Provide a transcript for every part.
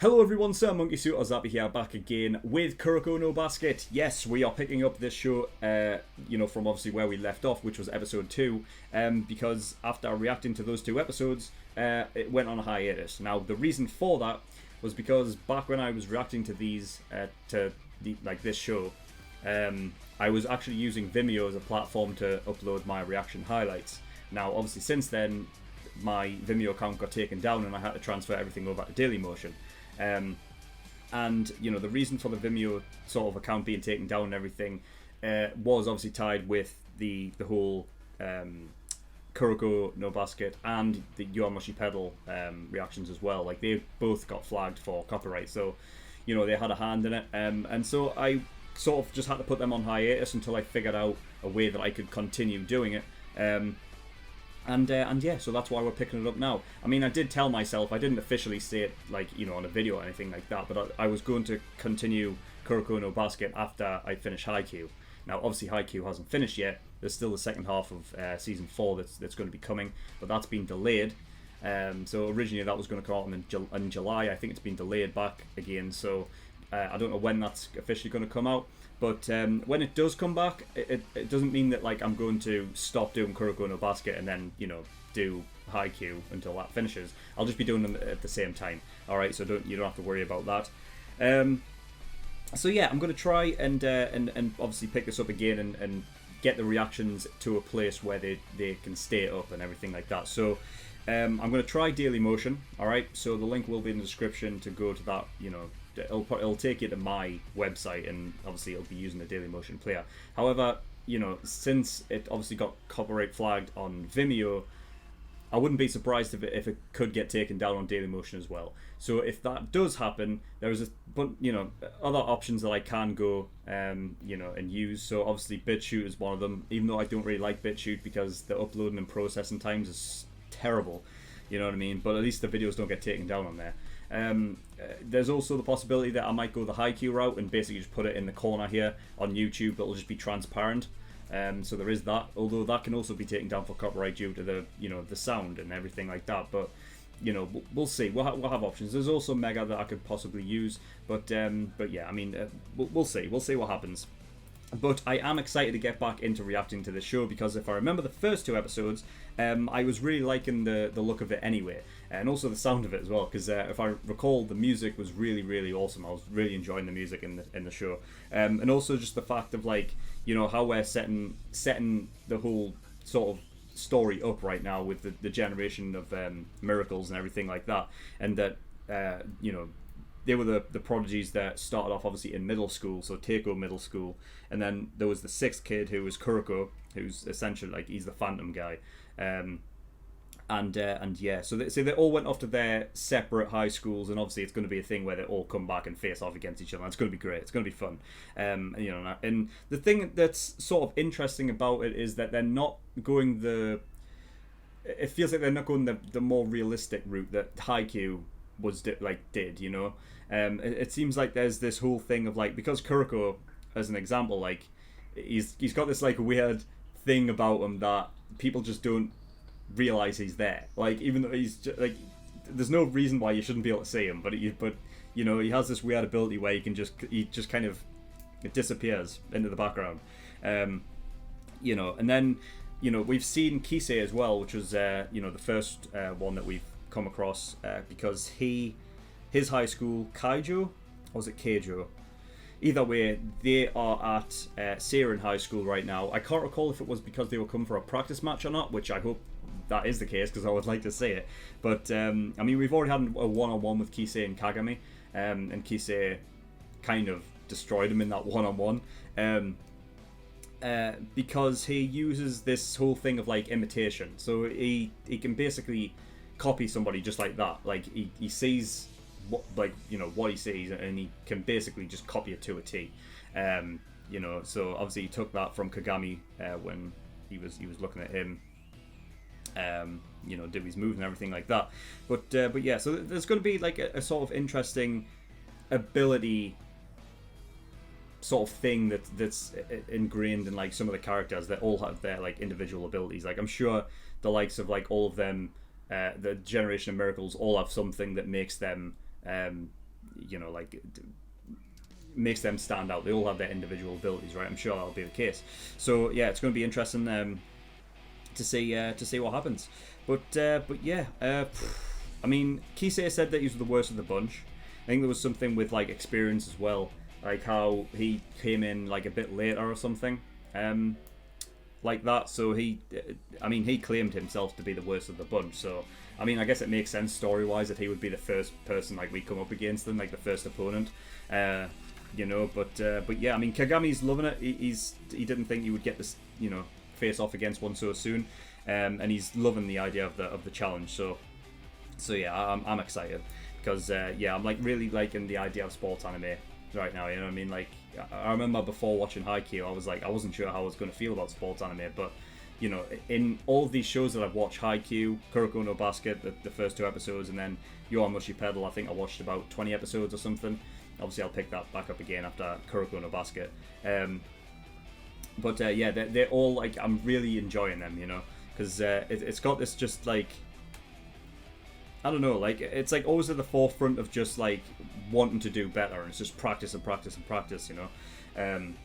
Hello everyone, SirMonkeySuit or Zappy here, back again with Kuroko no Basket. Yes, we are picking up this show, from obviously where we left off, which was episode 2, because after reacting to those 2 episodes, it went on a hiatus. Now, the reason for that was because back when I was reacting to these, this show, I was actually using Vimeo as a platform to upload my reaction highlights. Now, obviously, since then, my Vimeo account got taken down and I had to transfer everything over to Dailymotion. The reason for the Vimeo sort of account being taken down and everything was obviously tied with the whole Kuroko no Basket and the Yowamushi Pedal reactions as well. Like, they both got flagged for copyright, so they had a hand in it, and so I sort of just had to put them on hiatus until I figured out a way that I could continue doing it. So that's why we're picking it up now. I mean, I did tell myself, I didn't officially say it on a video or anything like that, but I was going to continue Kuroko no Basket after I finish Haikyuu. Now, obviously Haikyuu hasn't finished yet. There's still the second half of season 4 that's going to be coming, but that's been delayed. So originally that was going to come out in July. I think it's been delayed back again, so I don't know when that's officially going to come out. But when it does come back, it doesn't mean that I'm going to stop doing Kuroko no Basket and then do Haikyuu until that finishes. I'll just be doing them at the same time. All right, so you don't have to worry about that. So yeah, I'm going to try and obviously pick this up again and get the reactions to a place where they can stay up and everything like that. So I'm going to try Dailymotion. All right, so the link will be in the description to go to that. It'll take you to my website, and obviously it'll be using the Dailymotion player. However, since it obviously got copyright flagged on Vimeo, I wouldn't be surprised if it could get taken down on Dailymotion as well. So if that does happen, there's other options that I can go and use. So obviously BitChute is one of them, even though I don't really like BitChute because the uploading and processing times is terrible. You know what I mean? But at least the videos don't get taken down on there. There's also the possibility that I might go the Haikyuu route and basically just put it in the corner here on YouTube. It'll just be transparent. So there is that. Although that can also be taken down for copyright due to the sound and everything like that. But we'll see. We'll have options. There's also Mega that I could possibly use. But yeah, I mean, we'll see. We'll see what happens. But I am excited to get back into reacting to this show because if I remember the first 2 episodes, I was really liking the look of it anyway, and also the sound of it as well. Because if I recall, the music was really, really awesome. I was really enjoying the music in the show, and also just the fact of how we're setting the whole sort of story up right now with the generation of miracles and everything like that, and that they were the prodigies that started off obviously in middle school, so Teiko Middle School, and then there was the 6th kid who was Kuroko, who's essentially he's the Phantom guy, so they all went off to their separate high schools, and obviously it's going to be a thing where they all come back and face off against each other. And it's going to be great. It's going to be fun, and the thing that's sort of interesting about it is that they're not going it feels like they're not going the more realistic route that Haikyuu did. It seems like there's this whole thing of because Kuroko, as an example, he's got this weird thing about him that people just don't realize he's there. Even though he's just, there's no reason why you shouldn't be able to see him, but he has this weird ability where he just kind of disappears into the background. And then we've seen Kisei as well, which was the first one that we've come across, because his high school, Kaijo, or was it Keijo? Either way, they are at Seirin High School right now. I can't recall if it was because they were coming for a practice match or not, which I hope that is the case because I would like to see it. But I mean, we've already had a one-on-one with Kisei and Kagami, and Kisei kind of destroyed him in that one-on-one, because he uses this whole thing of imitation. So he can basically copy somebody just like that. He sees what he sees, and he can basically just copy it to a T. So obviously he took that from Kagami when he was looking at him, do his moves and everything like that. But yeah, so there's going to be a sort of interesting ability sort of thing that's ingrained in some of the characters that all have their individual abilities. I'm sure the likes of all of them, the Generation of Miracles, all have something that makes them like makes them stand out. They all have their individual abilities, right? I'm sure that'll be the case. So yeah, it's going to be interesting to see what happens. But yeah, I mean, Kisei said that he was the worst of the bunch. I think there was something with like experience as well, like how he came in like a bit later or something, like that. So he claimed himself to be the worst of the bunch. So I mean, I guess it makes sense story-wise that he would be the first person like we come up against them, like the first opponent. But yeah, I mean, Kagami's loving it. He didn't think he would get this, face off against one so soon, and he's loving the idea of the challenge. So yeah, I'm excited because I'm like really liking the idea of sports anime right now. You know what I mean? Like I remember before watching Haikyuu, I wasn't sure how I was going to feel about sports anime, but in all of these shows that I've watched, Haikyuu, Kuroko no Basket, the first 2 episodes, and then Yowamushi Pedal, I think I watched about 20 episodes or something. Obviously, I'll pick that back up again after Kuroko no Basket. Yeah, they're all like, I'm really enjoying them, because it's got this just like, I don't know, like it's like always at the forefront of just like wanting to do better, and it's just practice and practice and practice, and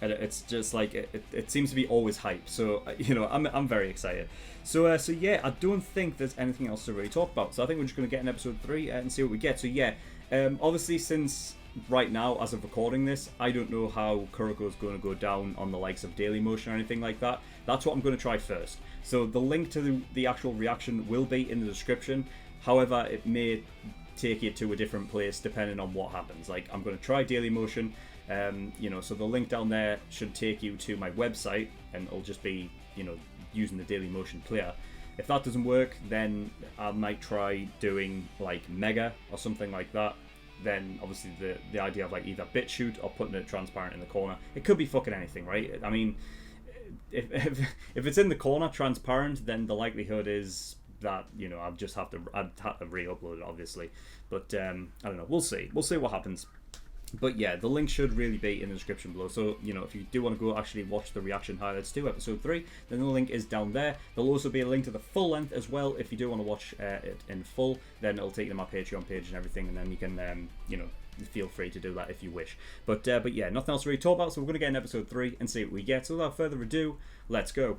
it's just like it seems to be always hype. So I'm very excited. So yeah, I don't think there's anything else to really talk about. So I think we're just gonna get in episode 3 and see what we get. So yeah. Obviously, since right now, as of recording this, I don't know how Kuroko's going to go down on the likes of Daily Motion or anything like that. That's what I'm going to try first. So the link to the actual reaction will be in the description. However, it may take you to a different place depending on what happens. Like, I'm going to try Daily Motion, so the link down there should take you to my website, and it'll just be, using the Daily Motion player. If that doesn't work, then I might try doing like Mega or something like that. Then obviously the idea of like either BitChute or putting it transparent in the corner. It could be fucking anything, right? I mean, if it's in the corner transparent, then the likelihood is that I'd have to re-upload it, obviously. But I don't know. We'll see what happens. But yeah, the link should really be in the description below. So, if you do want to go actually watch the reaction highlights to episode 3, then the link is down there. There'll also be a link to the full length as well. If you do want to watch it in full, then it'll take you to my Patreon page and everything, and then you can, feel free to do that if you wish. But yeah, nothing else to really talk about, so we're going to get in episode 3 and see what we get. So without further ado, let's go.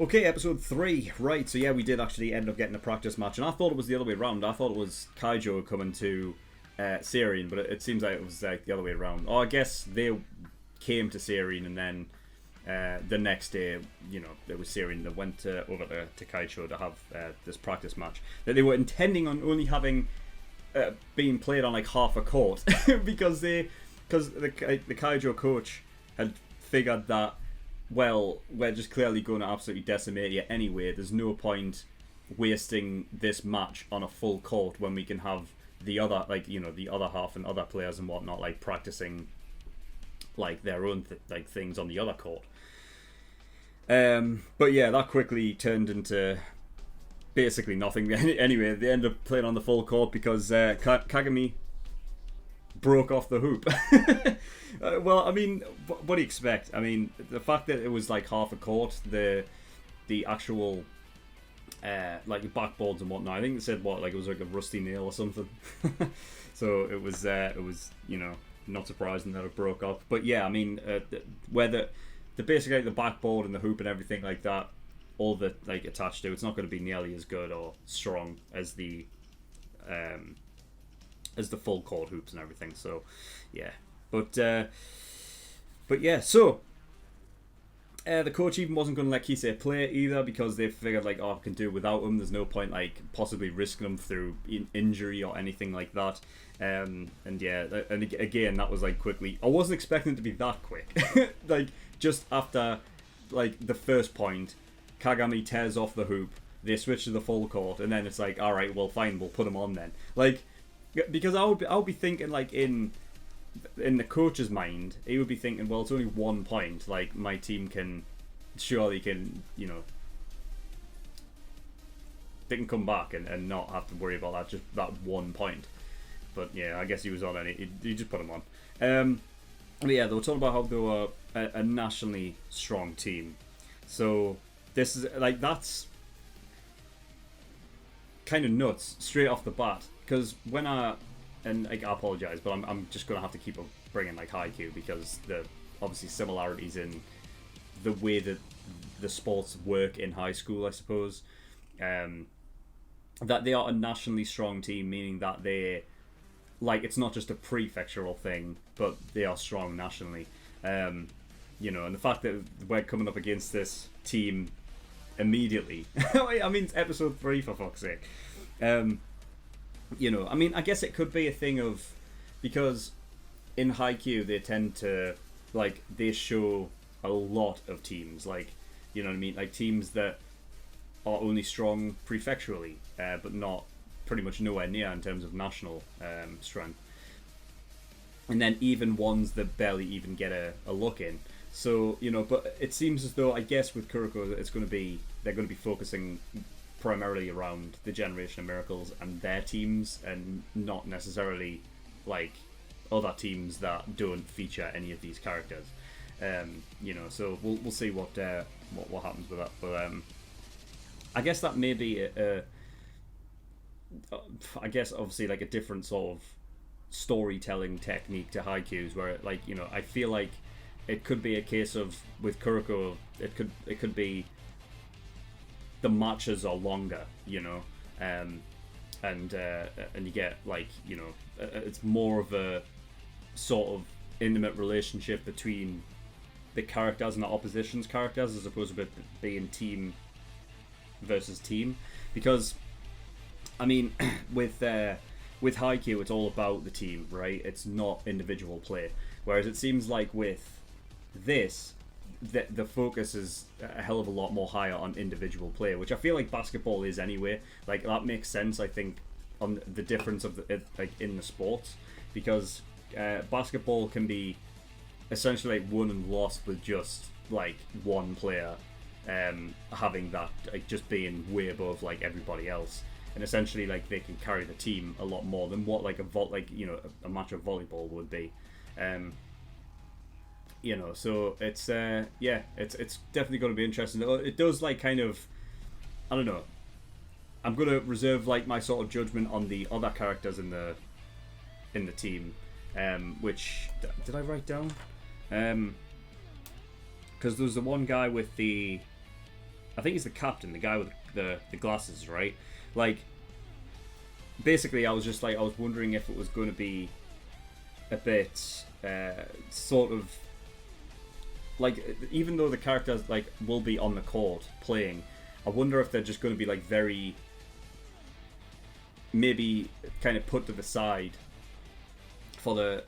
Okay, episode 3. Right, so yeah, we did actually end up getting a practice match, and I thought it was the other way around. I thought it was Kaijo coming to Serene, but it seems like it was like the other way around. Oh, I guess they came to Serene, and then the next day, it was Serene that went over to Kaijo to have this practice match that they were intending on only having being played on like half a court because the Kaijo coach had figured that, well, we're just clearly going to absolutely decimate you anyway. There's no point wasting this match on a full court when we can have the other, the other half and other players and whatnot, like practicing like their own things on the other court. But yeah, that quickly turned into basically nothing. Anyway, they ended up playing on the full court because Kagami broke off the hoop. Well, I mean, what do you expect? I mean, the fact that it was like half a court, the actual like backboards and whatnot. I think they said it was like a rusty nail or something. So it was not surprising that it broke off. But yeah, I mean, where the basically the backboard and the hoop and everything like that, all the like attached to, it's not going to be nearly as good or strong as the full court hoops and everything. So yeah, but yeah, so the coach even wasn't going to let Kisei play either because they figured like, I can do without him. There's no point like possibly risking him through injury or anything like that. And yeah, and again, that was like quickly. I wasn't expecting it to be that quick. Like just after like the first point, Kagami tears off the hoop. They switch to the full court, and then it's like, all right, well, fine, we'll put him on then. Like, because I would be thinking like in the coach's mind, he would be thinking, well, it's only 1 point. Like my team surely can they can come back and not have to worry about that 1 point. But yeah, I guess he was on and he just put him on. But yeah, they were talking about how they were a nationally strong team. So this is like that's kind of nuts straight off the bat, because when and like, I apologize, but I'm just gonna have to keep bringing like Haikyuu, because the obviously similarities in the way that the sports work in high school, I suppose. That they are a nationally strong team, meaning that they like it's not just a prefectural thing, but they are strong nationally. You know, and the fact that we're coming up against this team immediately. I mean, it's episode 3 for fuck's sake. You know, I mean, I guess it could be a thing of, because in Haikyuu they tend to like they show a lot of teams, like, you know what I mean, like teams that are only strong prefecturally, but not pretty much nowhere near in terms of national strength. And then even ones that barely even get a look in. So, you know, but it seems as though, I guess with Kuroko, they're going to be focusing primarily around the Generation of Miracles and their teams, and not necessarily like other teams that don't feature any of these characters. You know, so we'll see what happens with that. But I guess that may be I guess obviously like a different sort of storytelling technique to Haikyuu's, where like, you know, I feel like it could be a case of with Kuroko, it could be the matches are longer, you know, and you get like, you know, it's more of a sort of intimate relationship between the characters and the opposition's characters, as opposed to it being team versus team. Because I mean, with Haikyuu, it's all about the team, right? It's not individual play. Whereas it seems like with this, the focus is a hell of a lot more higher on individual play, which I feel like basketball is anyway. Like, that makes sense, I think, on the difference of like in the sports, because basketball can be essentially like won and lost with just like one player having that, like, just being way above like everybody else, and essentially like they can carry the team a lot more than what like a match of volleyball would be. You know, so it's it's definitely going to be interesting. It does like kind of, I don't know, I'm going to reserve like my sort of judgment on the other characters in the team, which did I write down? Because there's the one guy with the, I think he's the captain, the guy with the glasses, right? Like, basically I was wondering if it was going to be a bit sort of like, even though the characters like will be on the court playing, I wonder if they're just going to be like very, maybe kind of put to the side for the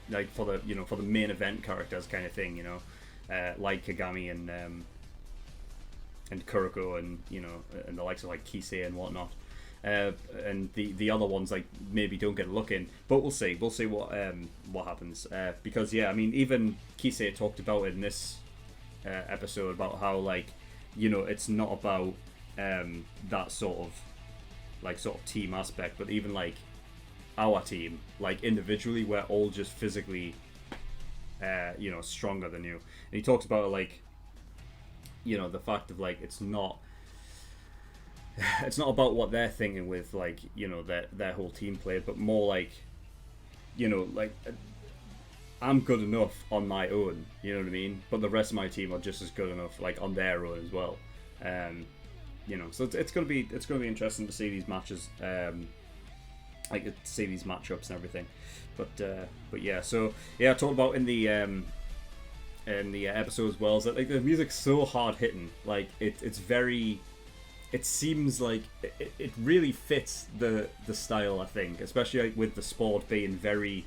main event characters kind of thing, you know, like Kagami and Kuroko, and, you know, and the likes of like Kisei and whatnot. And the other ones like maybe don't get a look in, but we'll see what happens, because yeah, I mean, even Kisei talked about it in this episode about how, like, you know, it's not about that sort of team aspect, but even like our team, like individually, we're all just physically you know, stronger than you. And he talks about, like, you know, the fact of like it's not about what they're thinking with, like, you know, their whole team play, but more like, you know, like, I'm good enough on my own, you know what I mean? But the rest of my team are just as good enough, like, on their own as well. You know, so it's gonna be interesting to see these matches, like to see these matchups and everything. But yeah, so yeah, I talked about in the episode as well, is that like the music's so hard hitting, like it's very. It seems like it really fits the style, I think, especially like with the sport being very,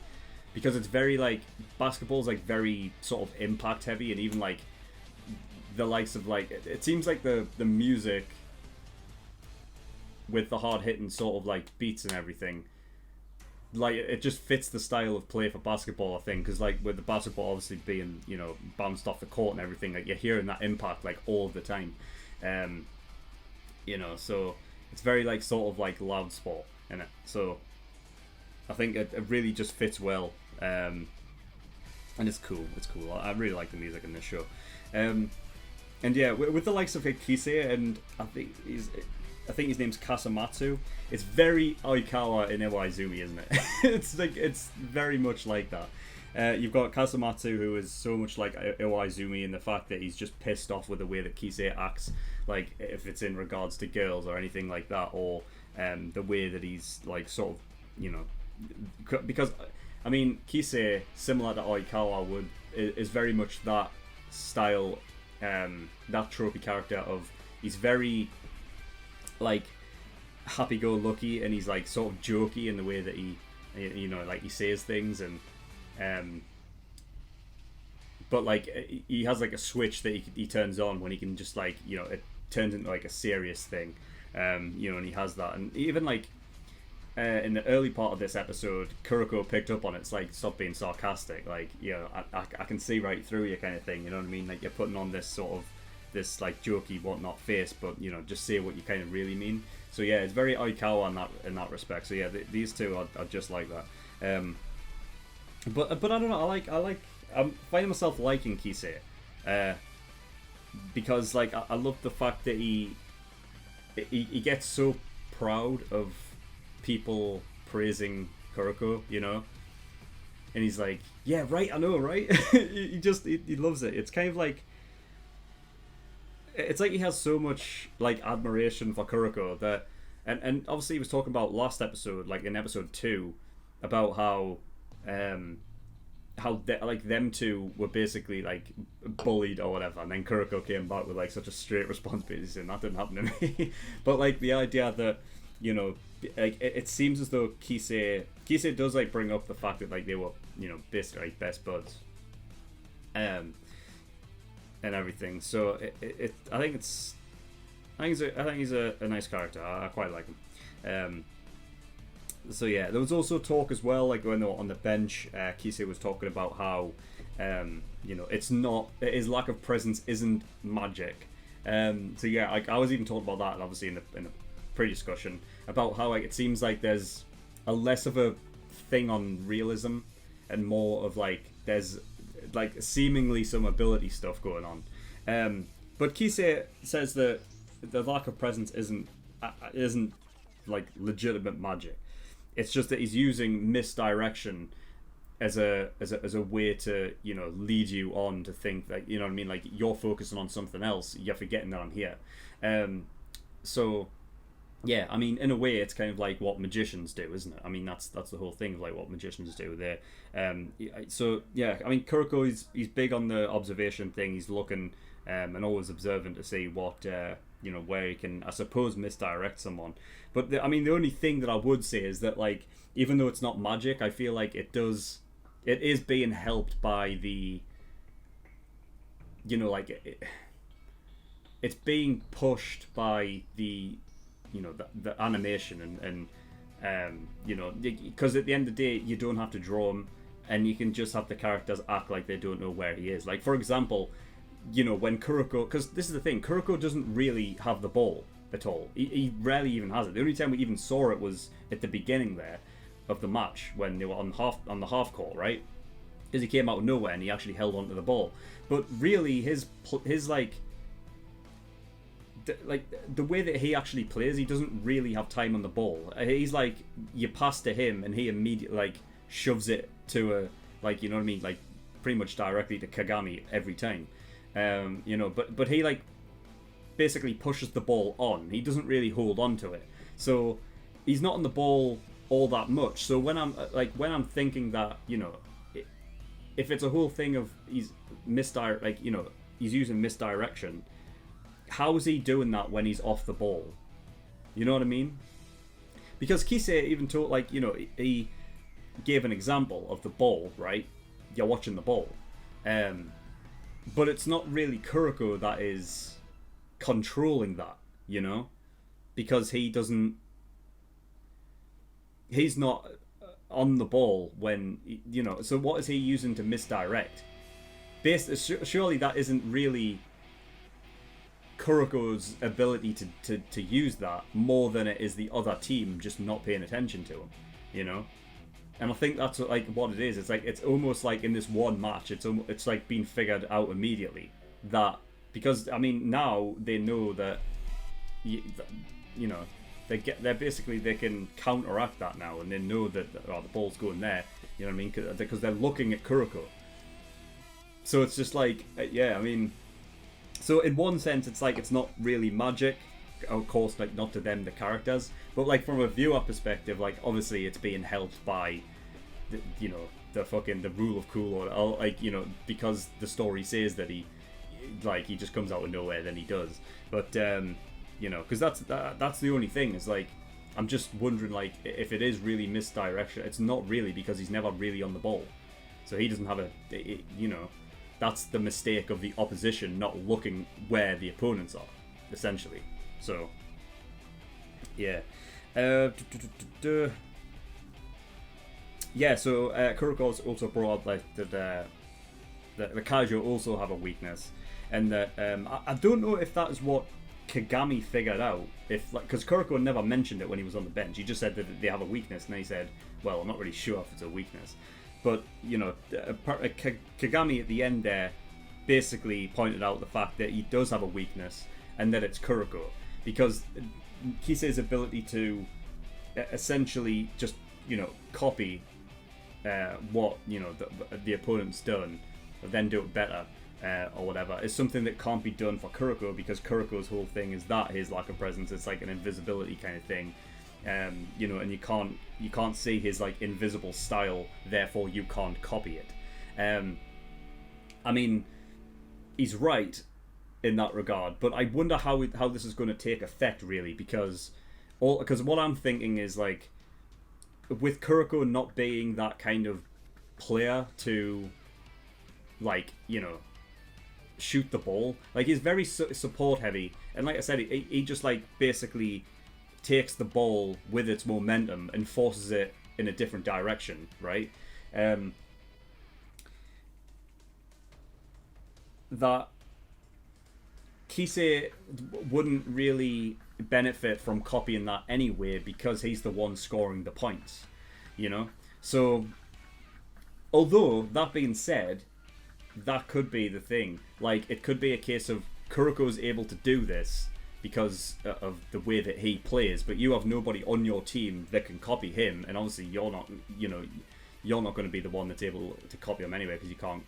because it's very like, basketball's like very sort of impact heavy, and even like the likes of like, it seems like the music with the hard hitting sort of like beats and everything, like it just fits the style of play for basketball, I think, because like with the basketball obviously being, you know, bounced off the court and everything, like you're hearing that impact like all the time. You know, so it's very like sort of like loud sport in it. So I think it really just fits well, and it's cool. I really like the music in this show. And yeah, with the likes of Kisei, and I think his name's Kasamatsu. It's very Oikawa in Iwaizumi, isn't it? it's very much like that. You've got Kasamatsu, who is so much like Iwaizumi in the fact that he's just pissed off with the way that Kisei acts, like if it's in regards to girls or anything like that, or the way that he's like sort of, because I mean Kisei, similar to Oikawa, is very much that style, that tropey character of he's very like happy-go-lucky, and he's like sort of jokey in the way that he like he says things, and but like he has like a switch that he turns on when he can just like it turns into like a serious thing, and he has that, and even like in the early part of this episode, Kuroko picked up on it. It's like, stop being sarcastic, like I can see right through you kind of thing, you know what I mean, like you're putting on this sort of this like jokey whatnot face, but just say what you kind of really mean. So yeah, it's very Oikawa in that respect. So yeah, these two are just like that. But I don't know. I'm finding myself liking Kisei, because like I love the fact that he gets so proud of people praising Kuroko, and he's like, yeah, right, I know, right. he loves it. It's kind of like, it's like he has so much like admiration for Kuroko that, and obviously he was talking about last episode, like in episode 2, about how them two were basically like bullied or whatever, and then Kuroko came back with like such a straight response, basically, and that didn't happen to me. But like the idea that like it seems as though Kisei does like bring up the fact that like they were basically like best buds, and everything. So I think he's a nice character. I quite like him. So yeah, there was also talk as well, like when they were on the bench, Kisei was talking about how it's not, his lack of presence isn't magic. So yeah, like I was even talking about that obviously in the pre-discussion about how like it seems like there's a less of a thing on realism and more of like there's like seemingly some ability stuff going on. But Kisei says that the lack of presence isn't like legitimate magic. It's just that he's using misdirection as a way to lead you on to think that what I mean, like you're focusing on something else, you're forgetting that I'm here. So yeah, I mean, in a way, it's kind of like what magicians do, isn't it? I mean, that's the whole thing of like what magicians do. There, so yeah, I mean, Kuroko he's big on the observation thing. He's looking and always observant to see what where he can, I suppose, misdirect someone. But I mean, the only thing that I would say is that like, even though it's not magic, I feel like it is being helped by the, like it's being pushed by the the animation and because at the end of the day you don't have to draw them, and you can just have the characters act like they don't know where he is. Like for example, when Kuroko, because this is the thing, Kuroko doesn't really have the ball at all. He rarely even has it. The only time we even saw it was at the beginning there of the match when they were on the half court, right? Because he came out of nowhere and he actually held onto the ball. But really, his like the way that he actually plays, he doesn't really have time on the ball. He's like, you pass to him and he immediately like shoves it to a, like, you know what I mean, like pretty much directly to Kagami every time. But he like basically pushes the ball on. He doesn't really hold on to it. So he's not on the ball all that much. So when I'm thinking that, if it's a whole thing of he's he's using misdirection, how is he doing that when he's off the ball? You know what I mean? Because Kisei even told, like, he gave an example of the ball, right? You're watching the ball. But it's not really Kuroko that is controlling that, because he's not on the ball when, so what is he using to misdirect? Surely that isn't really Kuroko's ability to use that more than it is the other team just not paying attention to him, And I think that's like what it is. It's like, it's almost like in this one match, it's like being figured out immediately that because I mean now they know that you know they're basically they can counteract that now, and they know that the ball's going there. You know what I mean? Because they're looking at Kuroko. So it's just like yeah, I mean, so in one sense it's like it's not really magic, of course, like not to them the characters, but like from a viewer perspective, like obviously it's being helped by the fucking the rule of cool, or like because the story says that he just comes out of nowhere, then he does. But because that's the only thing is like I'm just wondering like if it is really misdirection. It's not really, because he's never really on the ball, so he doesn't have that's the mistake of the opposition not looking where the opponents are, essentially. So yeah. Yeah, so Kuroko also brought up like that the Kaijo also have a weakness, and that I don't know if that is what Kagami figured out, if because Kuroko never mentioned it when he was on the bench. He just said that they have a weakness, and he said, well, I'm not really sure if it's a weakness, but Kagami at the end there basically pointed out the fact that he does have a weakness, and that it's Kuroko, because Kise's ability to essentially just copy what the opponent's done, but then do it better or whatever, is something that can't be done for Kuroko, because Kuroko's whole thing is that his lack of presence. It's like an invisibility kind of thing, and you can't see his like invisible style, therefore you can't copy it. I mean, he's right in that regard, but I wonder how this is going to take effect really, because what I'm thinking is like, with Kuroko not being that kind of player to like shoot the ball, like he's very support heavy, and like I said, he just like basically takes the ball with its momentum and forces it in a different direction, right? That Kise wouldn't really benefit from copying that anyway, because he's the one scoring the points, so although that being said, that could be the thing. Like, it could be a case of Kuroko's able to do this because of the way that he plays, but you have nobody on your team that can copy him, and obviously you're not going to be the one that's able to copy him anyway, because you can't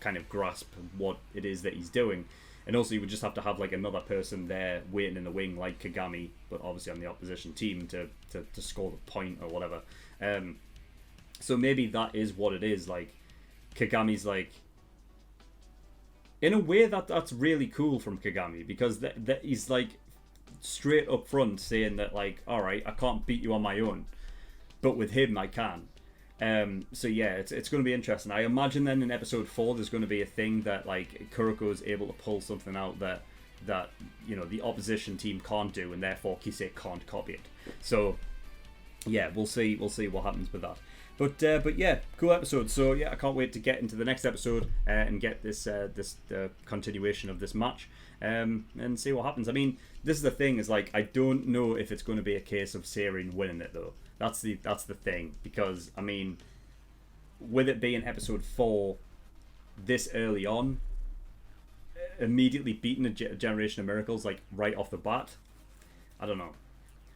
kind of grasp what it is that he's doing. And also you would just have to have like another person there waiting in the wing, like Kagami, but obviously on the opposition team to score the point or whatever. So maybe that is what it is. Like, Kagami's like, in a way that's really cool from Kagami, because that he's like straight up front saying that like, all right, I can't beat you on my own, but with him I can. So yeah, it's going to be interesting. I imagine then in episode 4 there's going to be a thing that like Kuroko is able to pull something out that the opposition team can't do, and therefore Kise can't copy it. So yeah, we'll see what happens with that. But yeah, cool episode. So yeah, I can't wait to get into the next episode and get this continuation of this match and see what happens. I mean, this is the thing, is like, I don't know if it's going to be a case of Seirin winning it though. That's the thing, because I mean, with it being episode 4 this early on, immediately beating a Generation of Miracles like right off the bat, I don't know.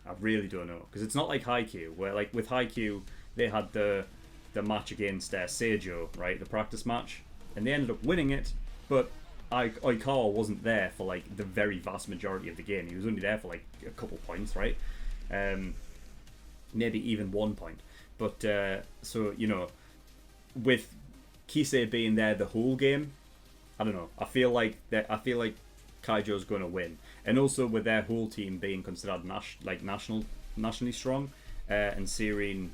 I really don't know, because it's not like Haikyuu, where like with Haikyuu they had the match against Seijo, right, the practice match, and they ended up winning it, but Oikawa wasn't there for like the very vast majority of the game. He was only there for like a couple points, right? Maybe even 1 point. But so with Kise being there the whole game, I don't know. I feel like Kaijo's going to win, and also with their whole team being considered nationally strong, and Seirin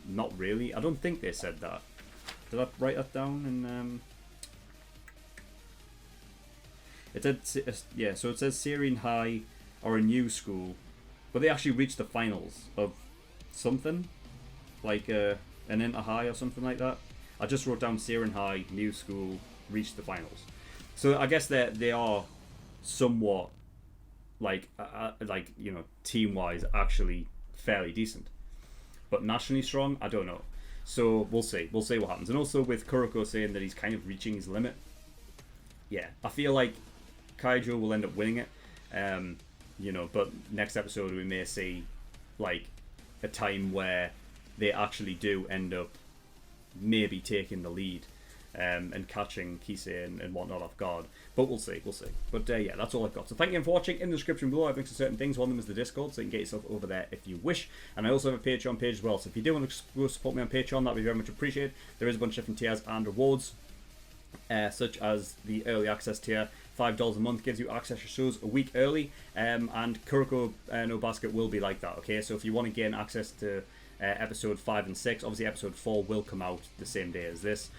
not really. I don't think they said that. Did I write that down? And it said, yeah. So it says Seirin High are a new school, but they actually reached the finals of something, like an inter high or something like that. I just wrote down Seirin High, new school, reached the finals. So I guess they are somewhat like team wise actually fairly decent, but nationally strong, I don't know. So we'll see what happens. And also with Kuroko saying that he's kind of reaching his limit, yeah, I feel like Kaijo will end up winning it. You know, but next episode we may see like a time where they actually do end up maybe taking the lead and catching Kisei and whatnot off guard. But we'll see. But yeah, that's all I've got. So thank you for watching. In the description below, I've linked to certain things. One of them is the Discord, so you can get yourself over there if you wish. And I also have a Patreon page as well. So if you do want to support me on Patreon, that would be very much appreciated. There is a bunch of different tiers and rewards, such as the early access tier. $5 a month gives you access to shows a week early, and Kuroko no Basket will be like that. Okay, so if you want to gain access to episode 5 and 6, obviously episode 4 will come out the same day as this,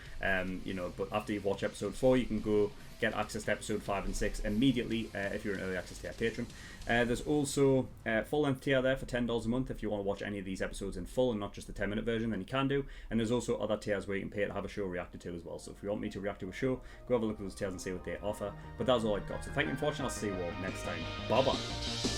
you know, but after you've watched episode 4 you can go get access to episode 5 and 6 immediately if you're an early access tier patron. There's also full length tier there for $10 a month if you want to watch any of these episodes in full and not just the 10-minute version, then you can do. And there's also other tiers where you can pay to have a show reacted to as well. So if you want me to react to a show, go have a look at those tiers and see what they offer. But that's all I've got. So thank you for watching. I'll see you all next time. Bye bye.